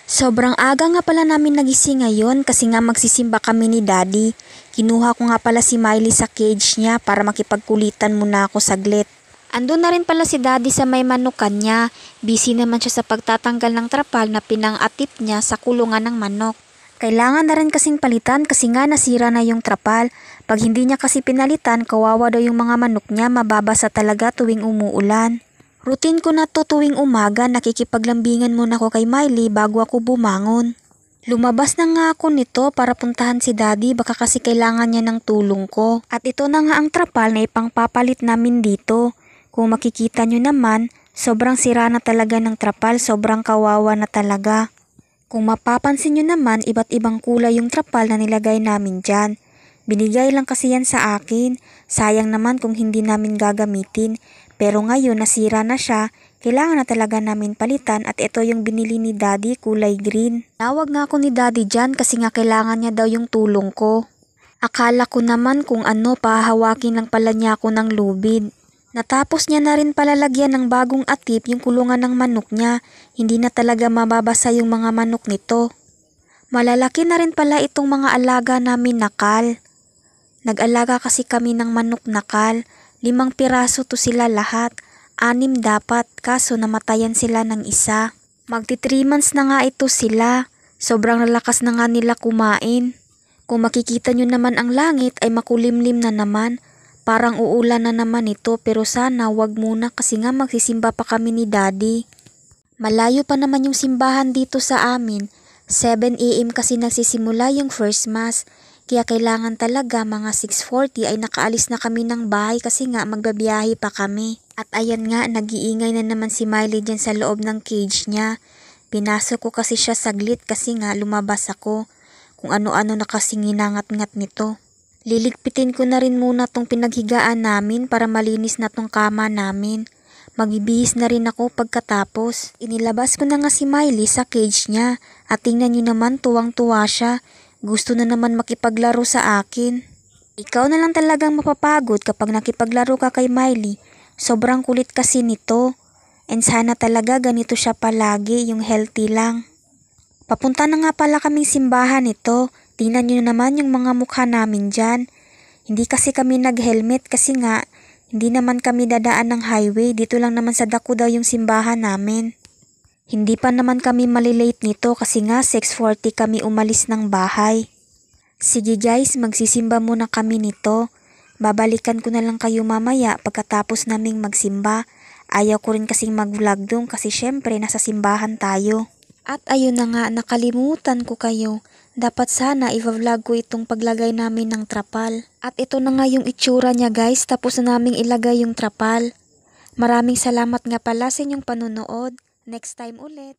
Sobrang aga nga pala namin nagising ngayon kasi nga magsisimba kami ni Daddy. Kinuha ko nga pala si Miley sa cage niya para makipagkulitan muna ako saglit. Andun na rin pala si Daddy sa may manukan niya. Busy naman siya sa pagtatanggal ng trapal na pinang-atip niya sa kulungan ng manok. Kailangan na rin kasing palitan kasi nga nasira na yung trapal. Pag hindi niya kasi pinalitan, kawawa daw yung mga manok niya, mababasa talaga tuwing umuulan. Routine ko na to tuwing umaga, nakikipaglambingan muna ako kay Miley bago ako bumangon. Lumabas na nga ako nito para puntahan si Daddy, baka kasi kailangan niya ng tulong ko. At ito na nga ang trapal na ipangpapalit namin dito. Kung makikita nyo naman, sobrang sira na talaga ng trapal, sobrang kawawa na talaga. Kung mapapansin nyo naman, iba't ibang kulay yung trapal na nilagay namin dyan. Binigay lang kasi yan sa akin, sayang naman kung hindi namin gagamitin. Pero ngayon nasira na siya, kailangan na talaga namin palitan at ito yung binili ni Daddy, kulay green. Tawag nga ako ni Daddy dyan kasi nga kailangan niya daw yung tulong ko. Akala ko naman kung ano, pahahawakin lang pala niya ako ng lubid. Natapos niya na rin palalagyan ng bagong atip yung kulungan ng manok niya, hindi na talaga mababasa yung mga manok nito. Malalaki na rin pala itong mga alaga namin na kal. Nag-alaga kasi kami ng manok na kal. 5 piraso to sila lahat, 6 dapat kaso namatayan sila ng isa. Magti 3 months na nga ito sila, sobrang lalakas na nga nila kumain. Kung makikita nyo naman ang langit ay makulimlim na naman, parang uulan na naman ito pero sana wag muna kasi nga magsisimba pa kami ni Daddy. Malayo pa naman yung simbahan dito sa amin, 7 AM kasi nagsisimula yung first mass. Kaya kailangan talaga mga 6:40 ay nakaalis na kami ng bahay kasi nga magbabiyahe pa kami. At ayan nga, nag-iingay na naman si Miley dyan sa loob ng cage niya. Pinasok ko kasi siya saglit kasi nga lumabas ako. Kung ano-ano na kasing nginangat-ngat nito. Liligpitin ko na rin muna tong pinaghigaan namin para malinis na tong kama namin. Magbibihis na rin ako pagkatapos. Inilabas ko na nga si Miley sa cage niya at tingnan nyo naman tuwang-tuwa siya. Gusto na naman makipaglaro sa akin. Ikaw na lang talagang mapapagod kapag nakipaglaro ka kay Miley. Sobrang kulit kasi nito. And sana talaga ganito siya palagi, yung healthy lang. Papunta na nga pala kaming simbahan nito. Tingnan nyo naman yung mga mukha namin dyan. Hindi kasi kami nag-helmet kasi nga hindi naman kami dadaan ng highway. Dito lang naman sa dako daw yung simbahan namin. Hindi pa naman kami malilate nito kasi nga 6:40 kami umalis ng bahay. Sige guys, magsisimba muna kami nito. Babalikan ko na lang kayo mamaya pagkatapos naming magsimba. Ayaw ko rin kasing mag-vlog doon kasi syempre nasa simbahan tayo. At ayun na nga, nakalimutan ko kayo. Dapat sana i-vlog ko itong paglagay namin ng trapal. At ito na nga yung itsura niya guys, tapos na naming ilagay yung trapal. Maraming salamat nga pala sa inyong panunood. Next time ulit.